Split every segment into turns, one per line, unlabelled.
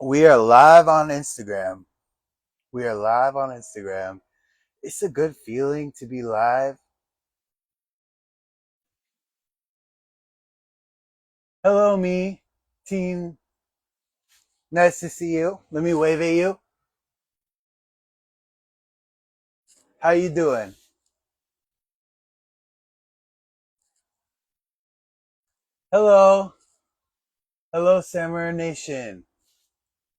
We are live on Instagram. We are live on Instagram. It's a good feeling to be live. Hello, me, team. Nice to see you. Let me wave at you. How you doing? Hello. Hello, Samurai Nation.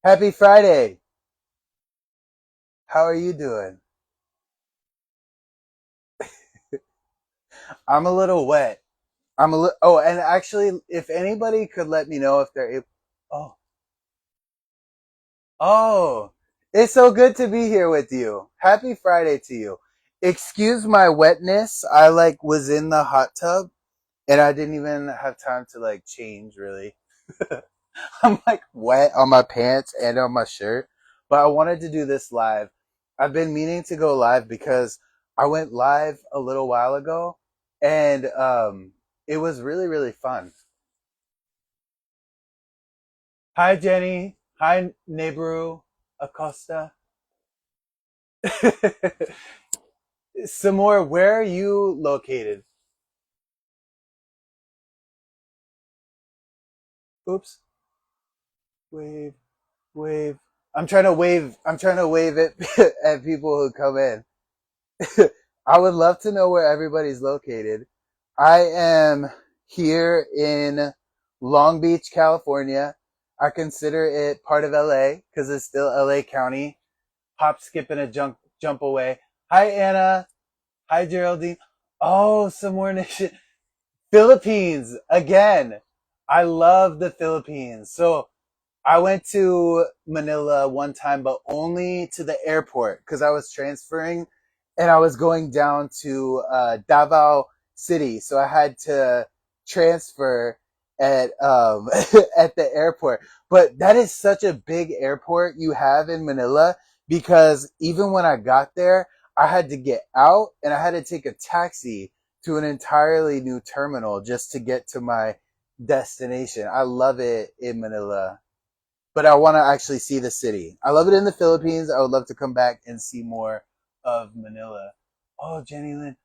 Happy Friday. How are you doing? I'm a little wet. Oh, and actually, if anybody could let me know if they're able. Oh, oh, it's so good to be here with you. Happy Friday to you. Excuse my wetness. I was in the hot tub and I didn't even have time to change really. I'm wet on my pants and on my shirt, but I wanted to do this live. I've been meaning to go live because I went live a little while ago and it was really really fun. Hi Jenny. Hi Nebru Acosta. Some more. Where are you located? Oops. Wave, wave. I'm trying to wave at at people who come in. I would love to know where everybody's located. I am here in Long Beach, California. I consider it part of LA because it's still LA County. Hop, skip, and a jump away. Hi, Anna. Hi, Geraldine. Oh, some more nation. Philippines again. I love the Philippines. So I went to Manila one time, but only to the airport because I was transferring and I was going down to Davao City. So I had to transfer at at the airport. But that is such a big airport you have in Manila because even when I got there, I had to get out and I had to take a taxi to an entirely new terminal just to get to my destination. I love it in Manila, but I want to actually see the city. I love it in the Philippines. I would love to come back and see more of Manila. Oh, Jenny Lynn.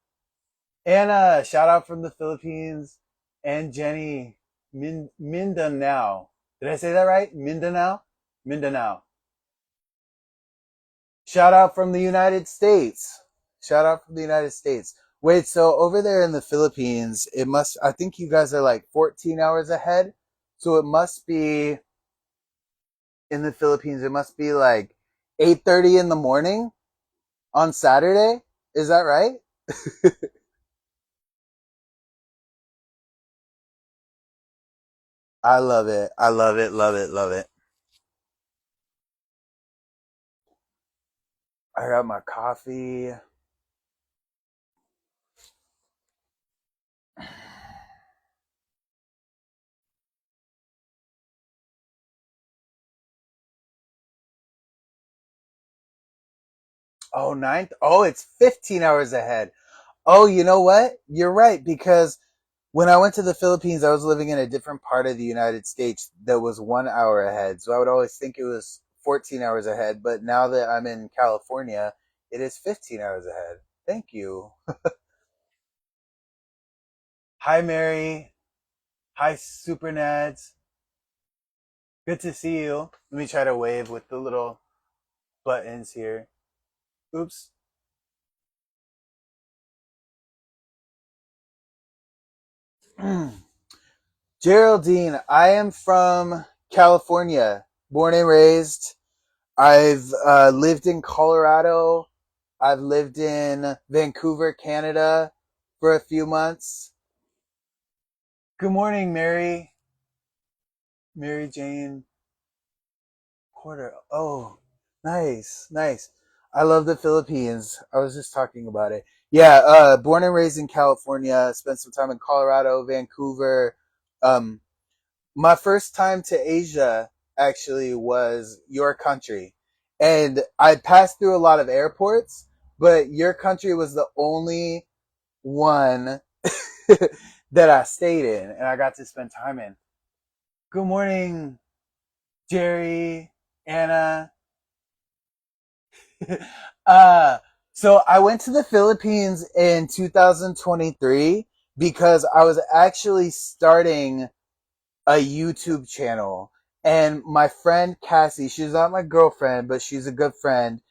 Anna, shout out from the Philippines. And Jenny Mindanao. Did I say that right? Mindanao? Mindanao. Shout out from the United States. Shout out from the United States. Wait, so over there in the Philippines, I think you guys are like 14 hours ahead. So it must be in the Philippines, it must be like 8:30 in the morning on Saturday. Is that right? I love it. I love it. Love it. Love it. I got my coffee. Oh, ninth. Oh, it's 15 hours ahead. Oh, you know what? You're right because when I went to the Philippines, I was living in a different part of the United States that was 1 hour ahead. So I would always think it was 14 hours ahead. But now that I'm in California, it is 15 hours ahead. Thank you. Hi, Mary. Hi, Super Nads. Good to see you. Let me try to wave with the little buttons here. Oops. Geraldine, I am from California, born and raised. I've lived in Colorado. I've lived in Vancouver, Canada for a few months. Good morning, Mary. Mary Jane Porter. Oh, nice, nice. I love the Philippines. I was just talking about it. Yeah, born and raised in California. Spent some time in Colorado, Vancouver. Um, my first time to Asia actually was your country, and I passed through a lot of airports, but your country was the only one that I stayed in, and I got to spend time in. Good morning, Jerry. Anna. uh, so I went to the Philippines in 2023 because I was actually starting a YouTube channel. And my friend Cassie, she's not my girlfriend, but she's a good friend.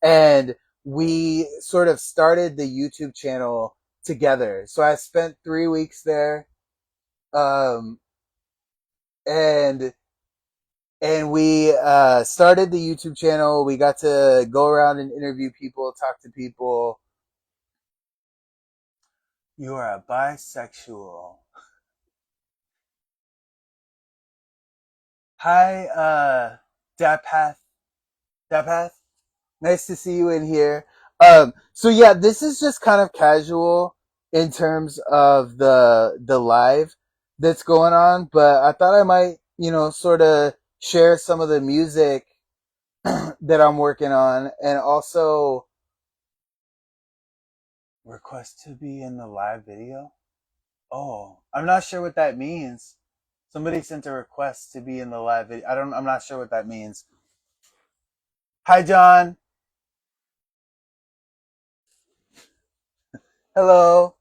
And we sort of started the YouTube channel together. So I spent 3 weeks there. Um, and we started the YouTube channel. We got to go around and interview people, talk to people. You are a bisexual. Hi, Dapath. Dapath. Nice to see you in here. So yeah, this is just kind of casual in terms of the live that's going on, but I thought I might, sort of share some of the music that I'm working on, and also request to be in the live video. Oh, I'm not sure what that means. Somebody sent a request to be in the live video. I'm not sure what that means. Hi, John. Hello.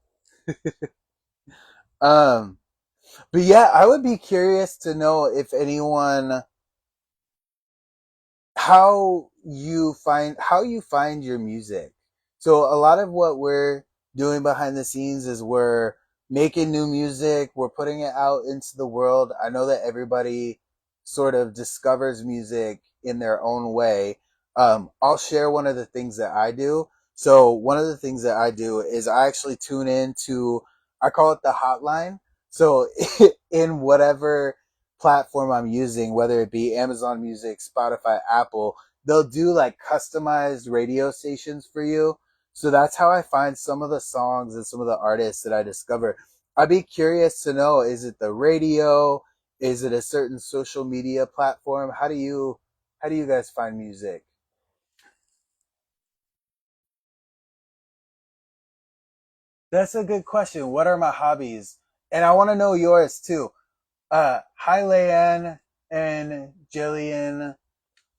Um, but yeah, I would be curious to know if anyone, how you find your music. So a lot of what we're doing behind the scenes is we're making new music, we're putting it out into the world. I know that everybody sort of discovers music in their own way. I'll share one of the things that I do. So one of the things that I do is I actually tune in to, I call it the hotline. So in whatever platform I'm using, whether it be Amazon Music, Spotify, Apple, they'll do like customized radio stations for you. So that's how I find some of the songs and some of the artists that I discover. I'd be curious to know, is it the radio? Is it a certain social media platform? How do you guys find music? That's a good question. What are my hobbies? And I want to know yours too. Hi, Leanne and Jillian.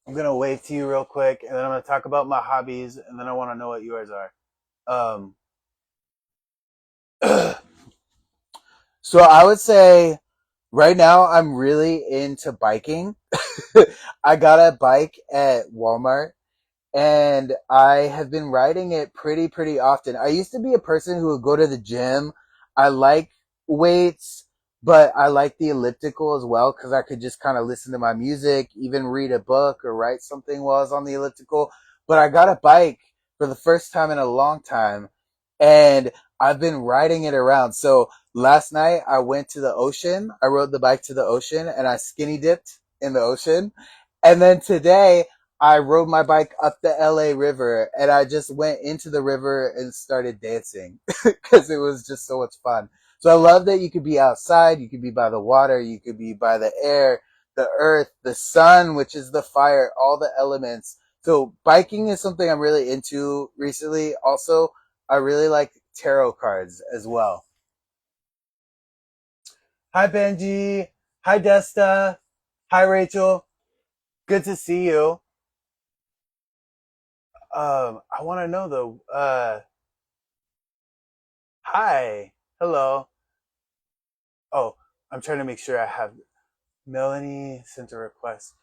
I'm gonna wave to you real quick, and then I'm gonna talk about my hobbies, and then I want to know what yours are. Um, so I would say right now I'm really into biking. I got a bike at Walmart, and I have been riding it pretty often. I used to be a person who would go to the gym. I like weights, but I like the elliptical as well because I could just kind of listen to my music, even read a book or write something while I was on the elliptical. But I got a bike for the first time in a long time, and I've been riding it around. So last night I went to the ocean. I rode the bike to the ocean and I skinny dipped in the ocean. And then today I rode my bike up the LA River and I just went into the river and started dancing because it was just so much fun. So I love that you could be outside, you could be by the water, you could be by the air, the earth, the sun, which is the fire, all the elements. So biking is something I'm really into recently. Also, I really like tarot cards as well. Hi, Benji. Hi, Desta. Hi, Rachel. Good to see you. I want to know though. Hi. Hello. Oh, I'm trying to make sure I have Melanie sent a request.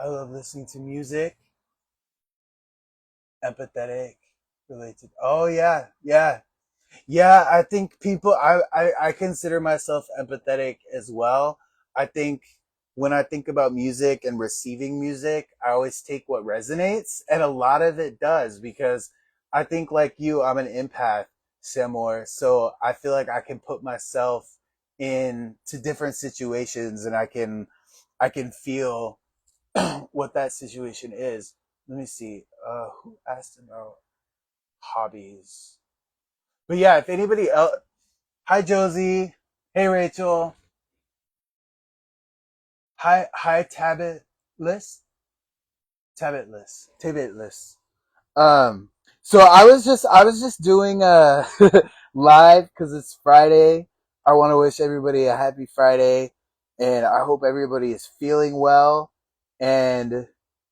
I love listening to music. Empathetic. Related. Oh, yeah. Yeah. Yeah, I think I consider myself empathetic as well. I think when I think about music and receiving music, I always take what resonates, and a lot of it does because I think like you, I'm an empath, Samor. So I feel like I can put myself into different situations and I can feel what that situation is. Let me see. Who asked about hobbies? But yeah, if anybody else, hi, Josie. Hey, Rachel. Hi, Tabitless. Tabitless. Um, so I was just doing a live because it's Friday. I want to wish everybody a happy Friday, and I hope everybody is feeling well. and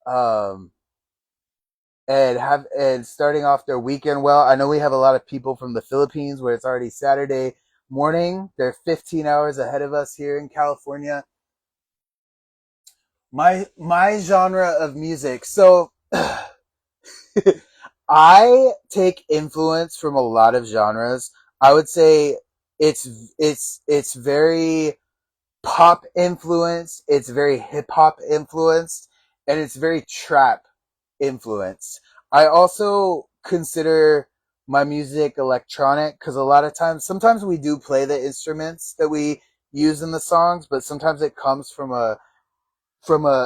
um and starting off their weekend well. I know we have a lot of people from the Philippines where it's already Saturday morning. They're 15 hours ahead of us here in California. My genre of music. So I take influence from a lot of genres. I would say it's very pop influenced, it's very hip hop influenced, and it's very trap influenced. I also consider my music electronic because a lot of times, sometimes we do play the instruments that we use in the songs, but sometimes it comes from a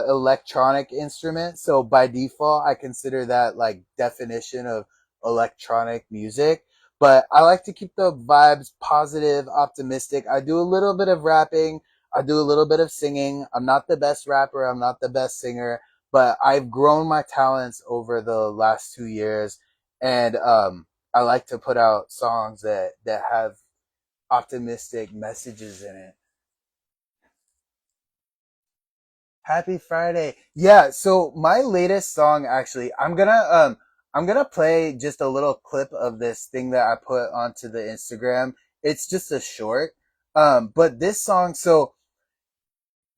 electronic instrument. So by default, I consider that like definition of electronic music. But I like to keep the vibes positive, optimistic. I do a little bit of rapping. I do a little bit of singing. I'm not the best rapper. I'm not the best singer, but I've grown my talents over the last 2 years. And, I like to put out songs that have optimistic messages in it. Happy Friday. Yeah, so my latest song actually, I'm gonna play just a little clip of this thing that I put onto the Instagram. It's just a short. But this song, so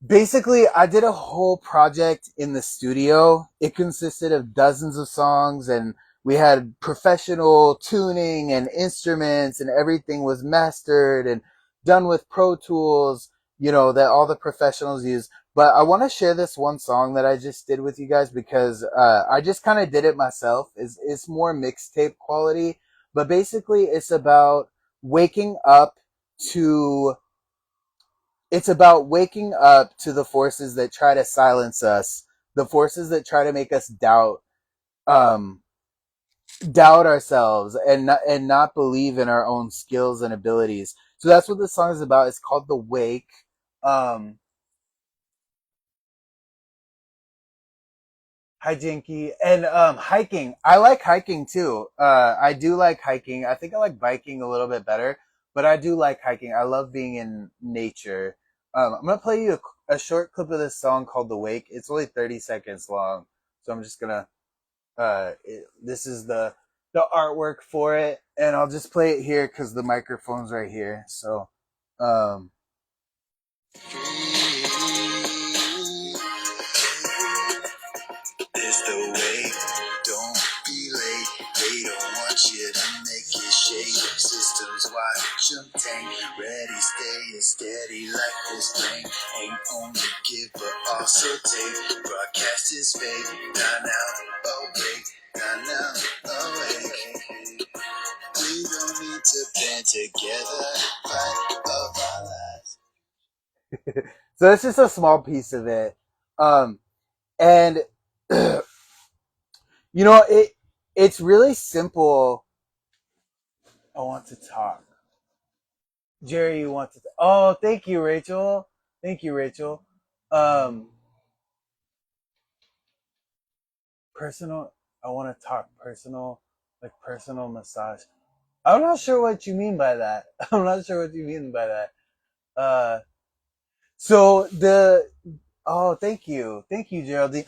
basically I did a whole project in the studio. It consisted of dozens of songs, and we had professional tuning and instruments, and everything was mastered and done with Pro Tools, that all the professionals use. But I want to share this one song that I just did with you guys because I just kind of did it myself. It's more mixtape quality, but basically waking up to it's about waking up to the forces that try to silence us, the forces that try to make us um, doubt ourselves and not believe in our own skills and abilities. So that's what this song is about. It's called The Wake. Um, Hi, Jinky. And hiking. I like hiking too. I do like hiking. I think I like biking a little bit better, but I do like hiking. I love being in nature. I'm gonna play you a short clip of this song called "The Wake." It's only 30 seconds long, so I'm just gonna. This is the artwork for it, and I'll just play it here because the microphone's right here. So, um, it's the way. Don't be late. They don't want you to make it shake. Systems wide, jump tank. Ready, stay steady like this thing. Ain't only give but also take. Broadcast is fake. Not now, awake. Not now, awake. We don't need to band together. Fight of our lives. So that's just a small piece of it. And it's really simple. I want to talk. Jerry, you want to? Oh, thank you, Rachel. Thank you, Rachel. Um, personal. I want to talk personal, like personal massage. I'm not sure what you mean by that. I'm not sure what you mean by that. Uh, so the Oh, thank you, Geraldine.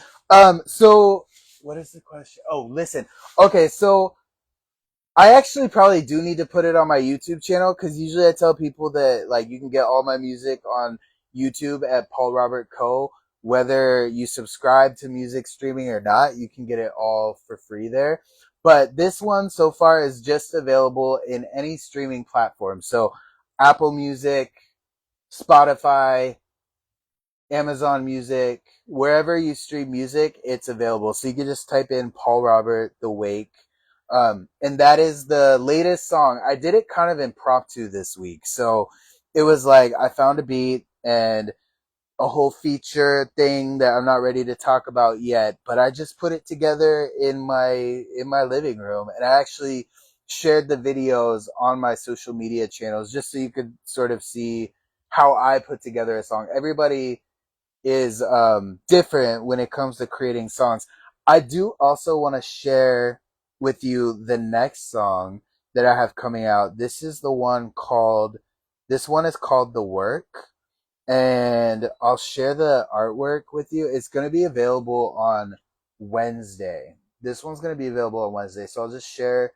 So what is the question? Oh, listen. Okay, so I actually probably do need to put it on my YouTube channel because usually I tell people that like you can get all my music on YouTube at Paul Robert Co. Whether you subscribe to music streaming or not, you can get it all for free there. But this one so far is just available in any streaming platform. So Apple Music, Spotify, Amazon Music, wherever you stream music, it's available. So you can just type in Paul Robert The Wake. And that is the latest song. I did it kind of impromptu this week. So it was like I found a beat and a whole feature thing that I'm not ready to talk about yet, but I just put it together in my living room, and I actually shared the videos on my social media channels just so you could sort of see how I put together a song. Everybody is different when it comes to creating songs. I do also want to share with you the next song that I have coming out. This one is called The Work. and I'll share the artwork with you. It's going to be available on Wednesday. This one's going to be available on Wednesday, so I'll just share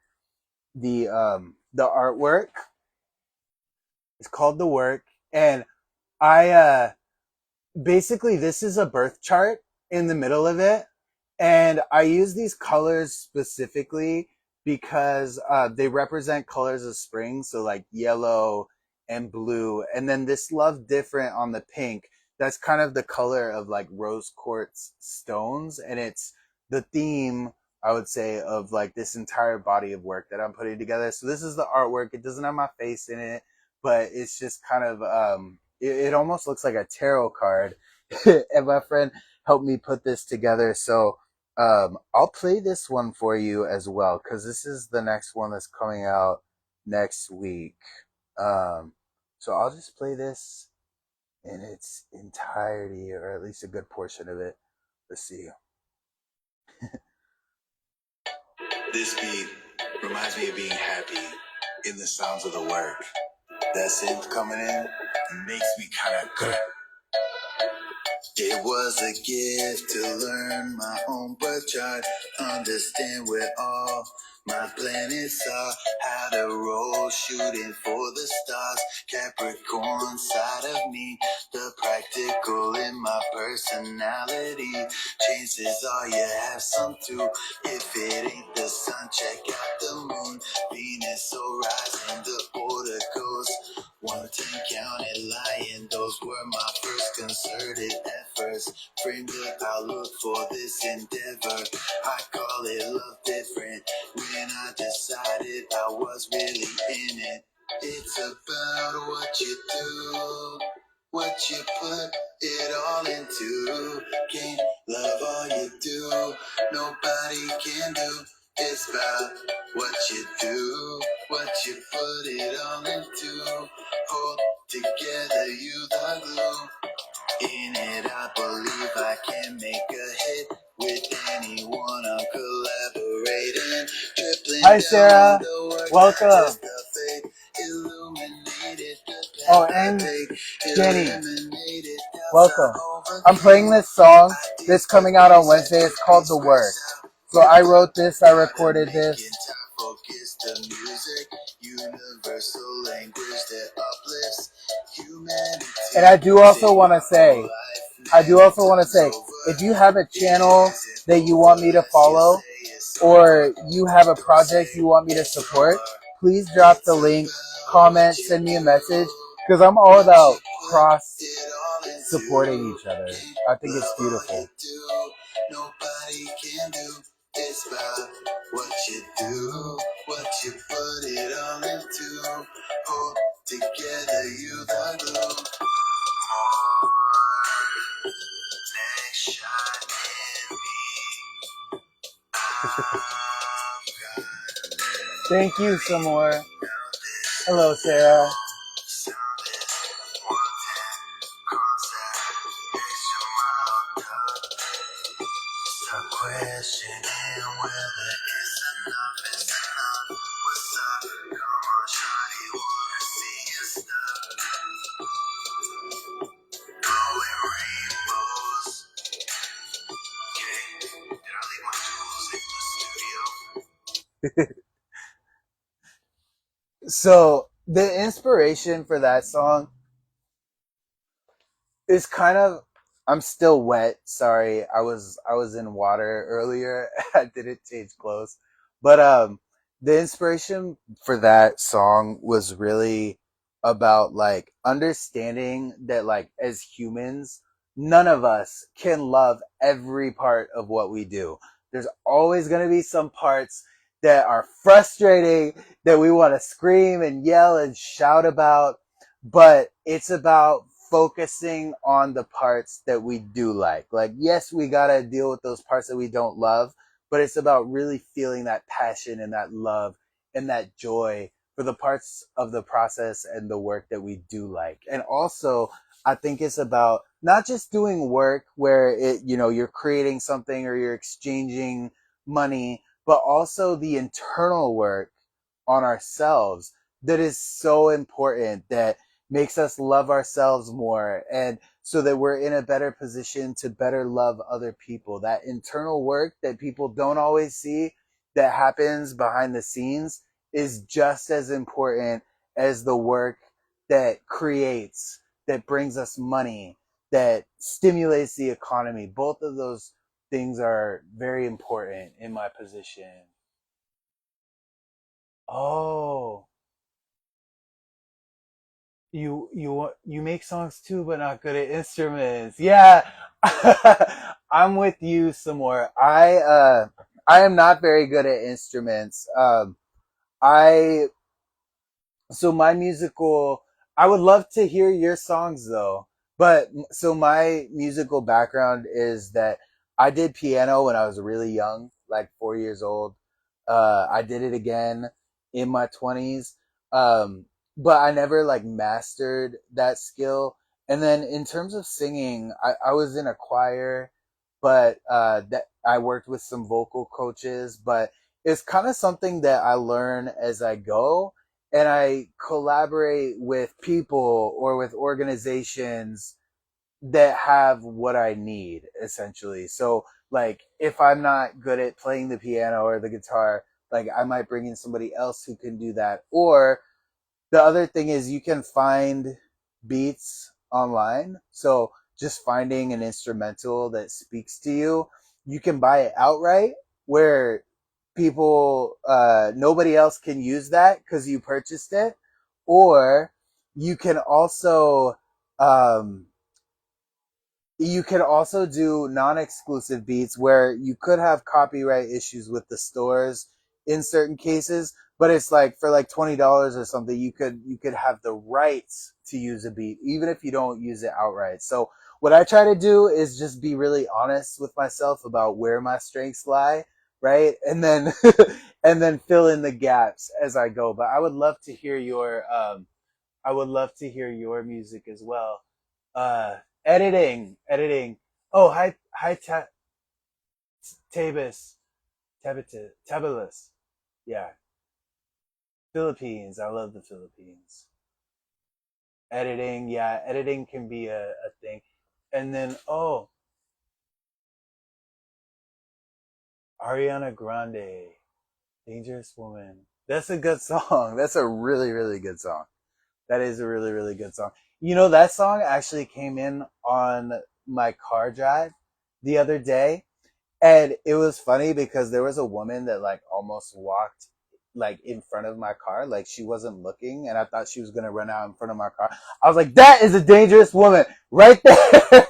the artwork. It's called The Work, and I basically this is a birth chart in the middle of it, and I use these colors specifically because they represent colors of spring, so like yellow and blue, and then this love different on the pink, that's kind of the color of like rose quartz stones, and it's the theme, I would say, of like this entire body of work that I'm putting together. So this is the artwork. It doesn't have my face in it, but it's just kind of it almost looks like a tarot card. And my friend helped me put this together. So I'll play this one for you as well, because this is the next one that's coming out next week. Um, so I'll just play this in its entirety, or at least a good portion of it. Let's see. This beat reminds me of being happy in the sounds of the work. That synth coming in makes me kind of good. It was a gift to learn my own birth chart, understand where all my planets are, how to roll, shooting for the stars. Capricorn side of me, the practical in my personality. Chances are you have some too. If it ain't the sun, check out the moon. Venus or rising, the order goes 110 counted lying, those were my first concerted efforts. Framed the outlook for this endeavor. I call it love different. When I decided I was really in it. It's about what you do, what you put it all into. Can't love all you do, nobody can do. It's about what you do, what you put it all into. Hold together, you the glue. In it, I believe I can make a hit with anyone I'm collaborating. Hi, Sarah. Welcome. Oh, and Jenny. Welcome. I'm playing this song that's coming out on Wednesday. It's called The Work. So I wrote this, I recorded this. And I do also want to say, if you have a channel that you want me to follow, or you have a project you want me to support, please drop the link, comment, send me a message, because I'm all about cross supporting each other. I think it's beautiful. Nobody can do. It's about what you do, what you put it all into. Hold together, you the glue. Thank you some more. Hello, Sarah. So the inspiration for that song is kind of, I'm still wet. Sorry. I was in water earlier. I didn't change clothes. But the inspiration for that song was really about like understanding that like as humans, none of us can love every part of what we do. There's always going to be some parts that are frustrating, that we want to scream and yell and shout about, but it's about focusing on the parts that we do like. Like, yes, we gotta deal with those parts that we don't love, but it's about really feeling that passion and that love and that joy for the parts of the process and the work that we do like. And also, I think it's about not just doing work where you're creating something or you're exchanging money, but also the internal work on ourselves that is so important, that makes us love ourselves more, and so that we're in a better position to better love other people. That internal work that people don't always see that happens behind the scenes is just as important as the work that creates, that brings us money, that stimulates the economy. Both of those things are very important in my position. Oh, you make songs too, but not good at instruments. Yeah, I'm with you some more. I am not very good at instruments. I so my musical I would love to hear your songs though. But so my musical background is that I did piano when I was really young, like 4 years old. I did it again in my 20s. um, but I never like mastered that skill. And then in terms of singing, I was in a choir, but that I worked with some vocal coaches. But it's kind of something that I learn as I go, and I collaborate with people or with organizations that have what I need essentially. So like if I'm not good at playing the piano or the guitar, like I might bring in somebody else who can do that. Or the other thing is you can find beats online. So just finding an instrumental that speaks to you, you can buy it outright, where people nobody else can use that because you purchased it. Or you can also um, you can also do non-exclusive beats where you could have copyright issues with the stores in certain cases, but it's like for like $20 or something, you could have the rights to use a beat even if you don't use it outright. So what I try to do is just be really honest with myself about where my strengths lie, right? And then and then fill in the gaps as I go. But I would love to hear your music as well. Editing. Oh, Tabis, Tabulus. Yeah, Philippines. I love the Philippines. Editing, yeah, editing can be a thing. And then, oh, Ariana Grande, Dangerous Woman. That's a good song. That's a really, really good song. That is a really, really good song. You know, that song actually came in on my car drive the other day. And it was funny because there was a woman that like almost walked like in front of my car, like she wasn't looking, and I thought she was gonna run out in front of my car. I was like, "That is a dangerous woman right there."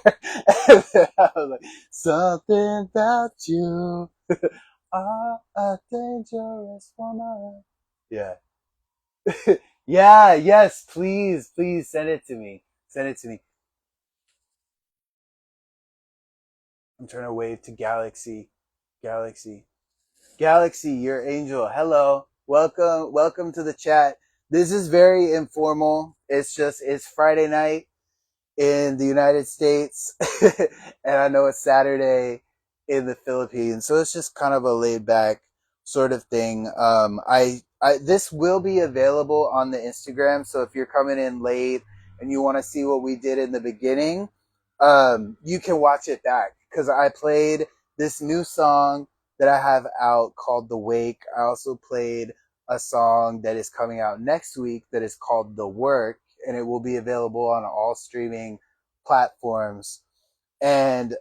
And then I was like, "Something about you are a dangerous woman." Yeah, yeah, yes, please, please send it to me. Send it to me. I'm trying to wave to Galaxy, Galaxy. Galaxy, your angel. Hello. Welcome to the chat. This is very informal. It's Friday night in the United States, and I know it's Saturday in the Philippines. So it's just kind of a laid back sort of thing. This will be available on the Instagram. So if you're coming in late and you want to see what we did in the beginning, you can watch it back because I played this new song that I have out called The Wake. I also played a song that is coming out next week that is called The Work, and it will be available on all streaming platforms. And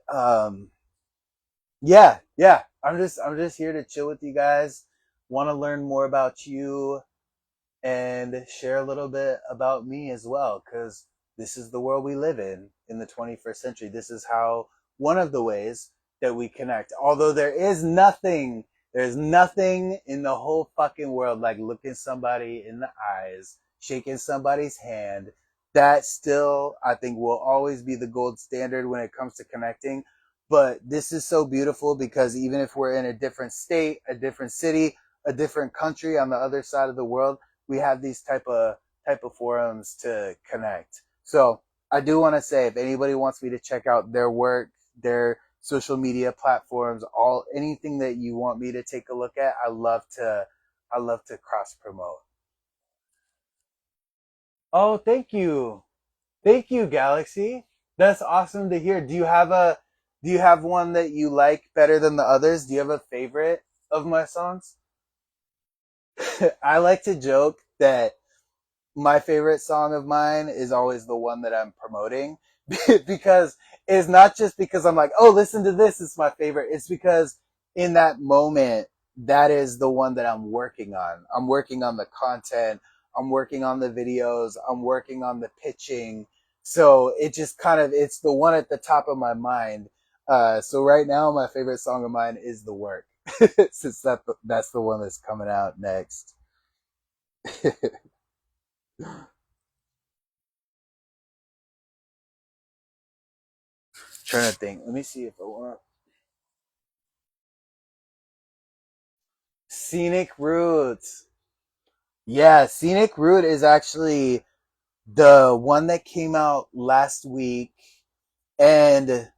yeah, yeah, I'm just here to chill with you guys. Want to learn more about you and share a little bit about me as well, because this is the world we live in the 21st century. This is how one of the ways that we connect. Although there's nothing in the whole fucking world like looking somebody in the eyes, shaking somebody's hand. That still, I think, will always be the gold standard when it comes to connecting. But this is so beautiful because even if we're in a different state, a different city, a different country on the other side of the world, we have these type of forums to connect. So I do want to say, if anybody wants me to check out their work, their social media platforms, all anything that you want me to take a look at, I love to cross promote. Oh, thank you. Thank you, Galaxy. That's awesome to hear. Do you have one that you like better than the others? Do you have a favorite of my songs? I like to joke that my favorite song of mine is always the one that I'm promoting because it's not just because I'm like, oh, listen to this, it's my favorite. It's because in that moment, that is the one that I'm working on. I'm working on the content, I'm working on the videos, I'm working on the pitching. So it just kind of, it's the one at the top of my mind. So right now, my favorite song of mine is The Work, since that's the one that's coming out next. Trying to think. Let me see if I want Scenic Route. Yeah, Scenic Route is actually the one that came out last week, and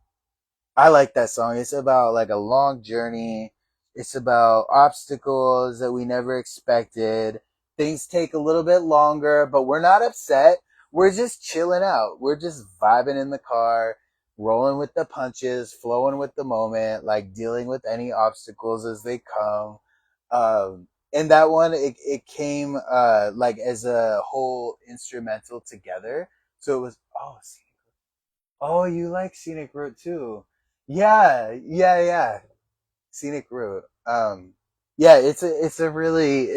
I like that song. It's about like a long journey. It's about obstacles that we never expected. Things take a little bit longer, but we're not upset. We're just chilling out. We're just vibing in the car, rolling with the punches, flowing with the moment, like dealing with any obstacles as they come. And that one, it came like as a whole instrumental together. So it was, oh, you like Scenic Route too? Yeah, yeah, yeah. Scenic Route. Yeah, it's a really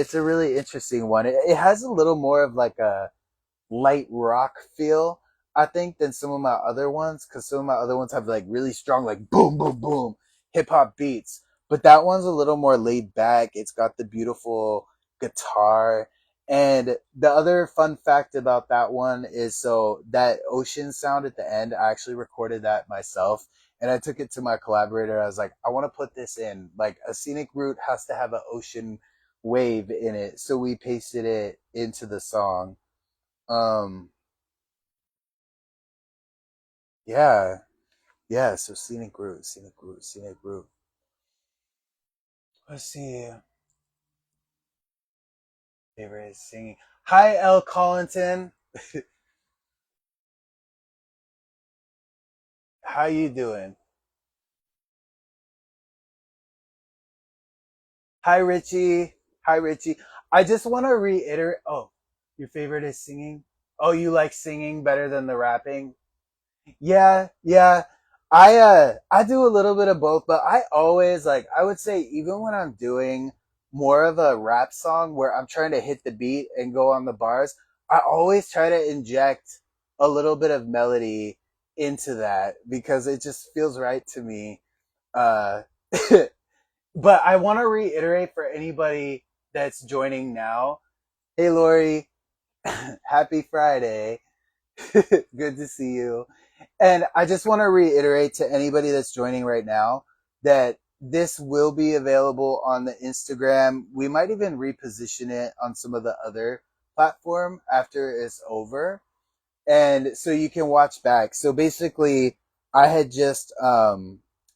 interesting one. It has a little more of like a light rock feel, I think, than some of my other ones, because some of my other ones have like really strong, like boom, boom, boom, hip hop beats. But that one's a little more laid back. It's got the beautiful guitar. And the other fun fact about that one is so that ocean sound at the end, I actually recorded that myself. And I took it to my collaborator. I was like, I want to put this in. Like a scenic route has to have an ocean wave in it. So we pasted it into the song. Um, yeah, yeah. So scenic route, scenic route, scenic route. Let's see. Favorite is singing. Hi, El Collington. How you doing? Hi, Richie. Hi, Richie. I just want to reiterate. Oh, your favorite is singing. Oh, you like singing better than the rapping? Yeah, yeah. I do a little bit of both, but I always like I would say even when I'm doing more of a rap song where I'm trying to hit the beat and go on the bars, I always try to inject a little bit of melody into that because it just feels right to me. Uh but I want to reiterate for anybody that's joining now. Hey Lori, happy Friday. Good to see you. And I just want to reiterate to anybody that's joining right now that this will be available on the Instagram. We might even reposition it on some of the other platform after it's over. And so you can watch back. So basically I had just I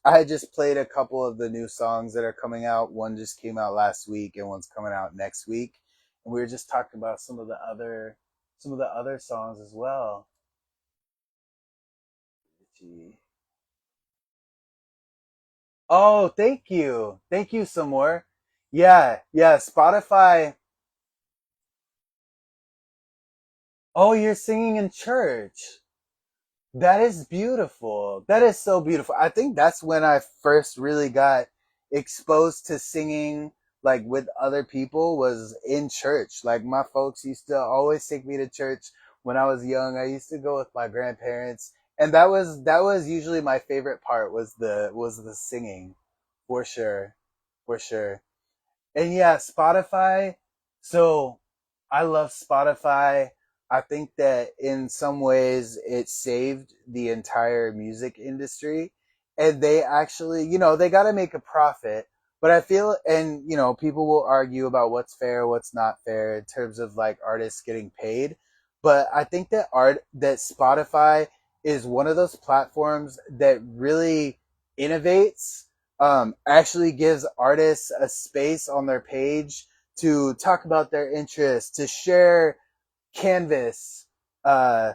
had just played a couple of the new songs that are coming out. One just came out last week and one's coming out next week. And we were just talking about some of the other songs as well. Gee. Oh, thank you. Thank you some more. Yeah, yeah, Spotify. Oh, you're singing in church. That is beautiful. That is so beautiful. I think that's when I first really got exposed to singing like with other people was in church. Like my folks used to always take me to church when I was young. I used to go with my grandparents, and that was usually my favorite part was the singing. For sure. For sure. And yeah, Spotify. So I love Spotify. I think that in some ways it saved the entire music industry. And they actually, they got to make a profit. But I feel, and people will argue about what's fair, what's not fair in terms of like artists getting paid. But I think that Spotify is one of those platforms that really innovates, actually gives artists a space on their page to talk about their interests, to share canvas, uh,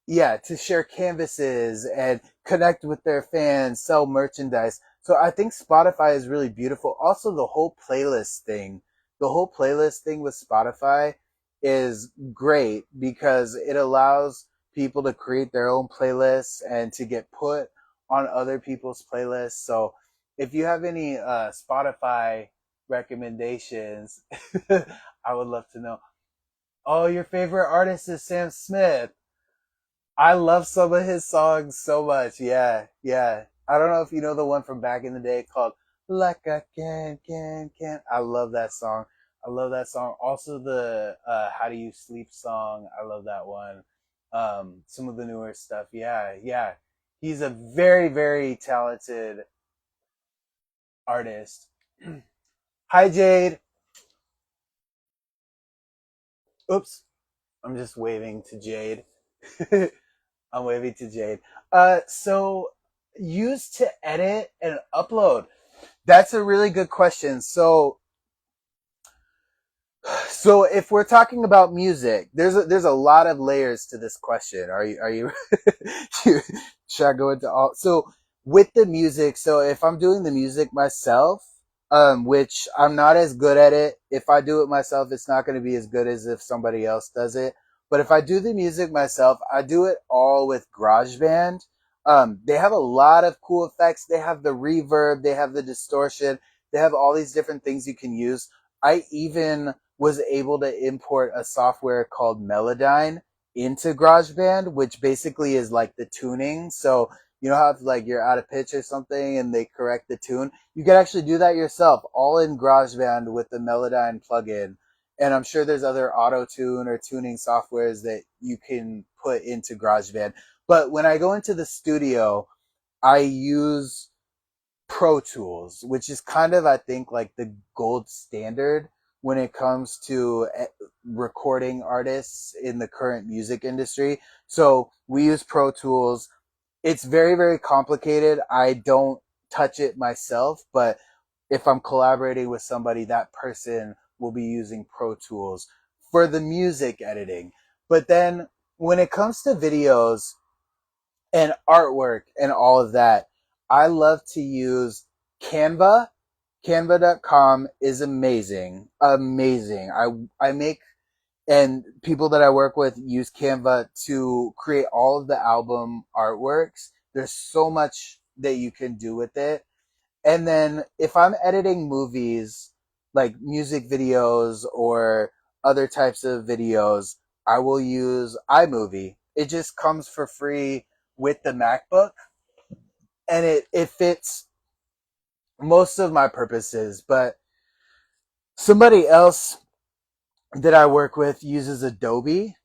yeah, to share canvases and connect with their fans, sell merchandise. So I think Spotify is really beautiful. Also, the whole playlist thing with Spotify is great because it allows people to create their own playlists and to get put on other people's playlists. So if you have any Spotify recommendations, I would love to know. Oh, your favorite artist is Sam Smith. I love some of his songs so much. Yeah, yeah. I don't know if you know the one from back in the day called "Like I Can." I love that song. I love that song. Also, the "How Do You Sleep" song. I love that one. Some of the newer stuff. Yeah, yeah. He's a very, very talented artist. Hi, Jade. Oops, I'm just waving to Jade. I'm waving to Jade. So used to edit and upload. That's a really good question. So if we're talking about music, there's a lot of layers to this question. Are you should I go into all? So with the music, so if I'm doing the music myself, which I'm not as good at it. If I do it myself, it's not going to be as good as if somebody else does it. But if I do the music myself, I do it all with GarageBand. They have a lot of cool effects. They have the reverb, they have the distortion, they have all these different things you can use. I even was able to import a software called Melodyne into GarageBand, which basically is like the tuning. So you know how if like you're out of pitch or something and they correct the tune, you can actually do that yourself, all in GarageBand with the Melodyne plugin. And I'm sure there's other auto tune or tuning softwares that you can put into GarageBand. But when I go into the studio, I use Pro Tools, which is kind of, I think, like the gold standard when it comes to recording artists in the current music industry. So we use Pro Tools. It's very, very complicated. I don't touch it myself, but if I'm collaborating with somebody, that person will be using Pro Tools for the music editing. But then when it comes to videos and artwork and all of that, I love to use Canva. Canva.com is amazing. Amazing. I make, and people that I work with use Canva to create all of the album artworks. There's so much that you can do with it. And then if I'm editing movies, like music videos or other types of videos, I will use iMovie. It just comes for free with the MacBook, and it fits most of my purposes. But somebody else that I work with uses Adobe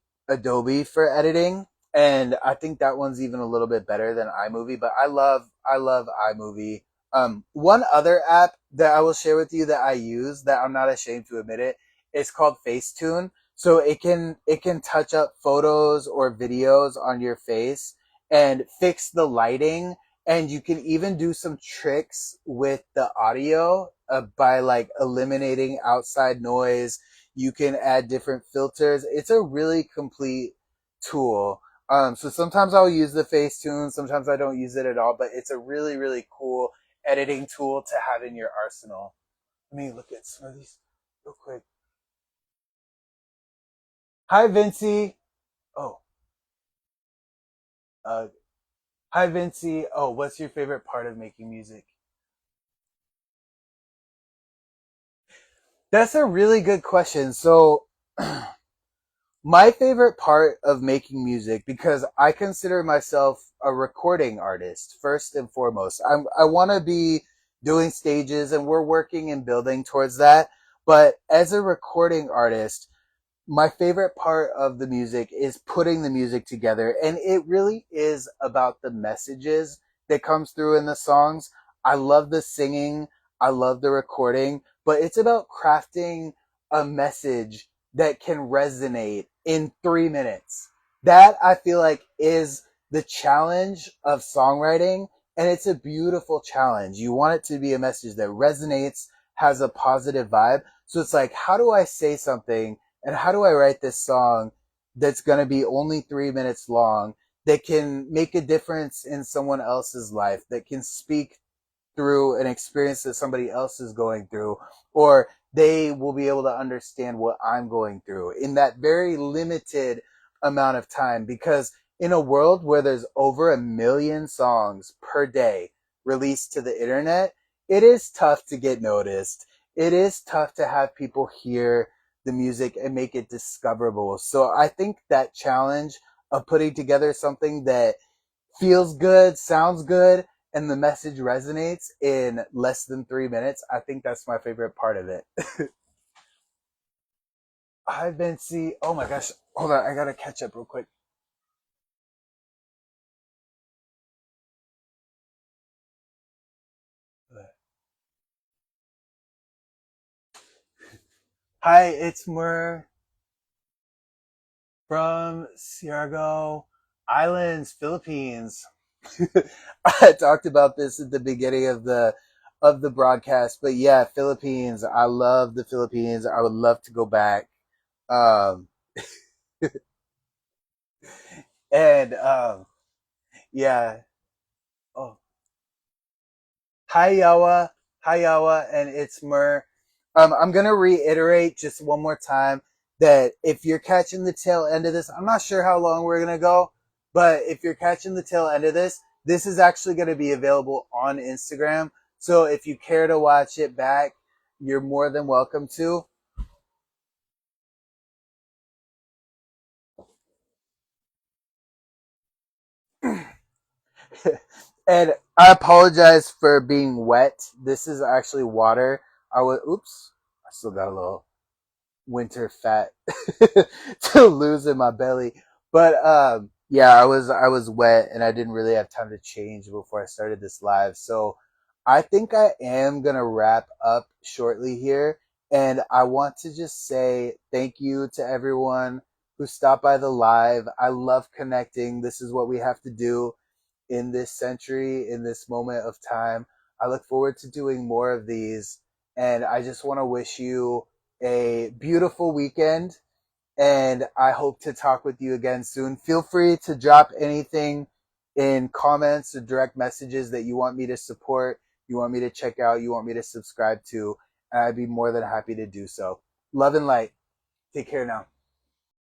for editing, and I think that one's even a little bit better than iMovie. But I love iMovie. One other app that I will share with you that I use that I'm not ashamed to admit it is called Facetune. So it can touch up photos or videos on your face and fix the lighting, and you can even do some tricks with the audio by like eliminating outside noise. You can add different filters. It's a really complete tool. So sometimes I'll use the Facetune, sometimes I don't use it at all, but it's a really, really cool editing tool to have in your arsenal. Let me look at some of these real quick. Hi, Vinci. Oh, uh, hi, Vinci. Oh, what's your favorite part of making music? That's a really good question. So, my favorite part of making music, because I consider myself a recording artist first and foremost. I want to be doing stages and we're working and building towards that. But as a recording artist, my favorite part of the music is putting the music together, and it really is about the messages that comes through in the songs. I love the singing, I love the recording, but it's about crafting a message that can resonate in 3 minutes. That I feel like is the challenge of songwriting, and it's a beautiful challenge. You want it to be a message that resonates, has a positive vibe. So it's like, how do I say something and how do I write this song that's going to be only 3 minutes long, that can make a difference in someone else's life, that can speak through an experience that somebody else is going through, or they will be able to understand what I'm going through in that very limited amount of time. Because in a world where there's over 1 million songs per day released to the internet, it is tough to get noticed. It is tough to have people hear the music and make it discoverable. So I think that challenge of putting together something that feels good, sounds good, and the message resonates in less than 3 minutes, I think that's my favorite part of it. I've been see. Oh my gosh, hold on, I gotta catch up real quick. Hi, it's Mur from Siargao Islands, Philippines. I talked about this at the beginning of the broadcast, but yeah, Philippines. I love the Philippines. I would love to go back. Um, and yeah. Oh, hi Yawa, hi Yawa, and it's Mur. I'm gonna reiterate just one more time that if you're catching the tail end of this, I'm not sure how long we're gonna go, but if you're catching the tail end of this, this is actually gonna be available on Instagram. So if you care to watch it back, you're more than welcome to. And I apologize for being wet. This is actually water. Oops, I still got a little winter fat to lose in my belly. But yeah, I was wet and I didn't really have time to change before I started this live. So I think I am gonna wrap up shortly here. And I want to just say thank you to everyone who stopped by the live. I love connecting. This is what we have to do in this century, in this moment of time. I look forward to doing more of these. And I just want to wish you a beautiful weekend. And I hope to talk with you again soon. Feel free to drop anything in comments or direct messages that you want me to support, you want me to check out, you want me to subscribe to. And I'd be more than happy to do so. Love and light. Take care now.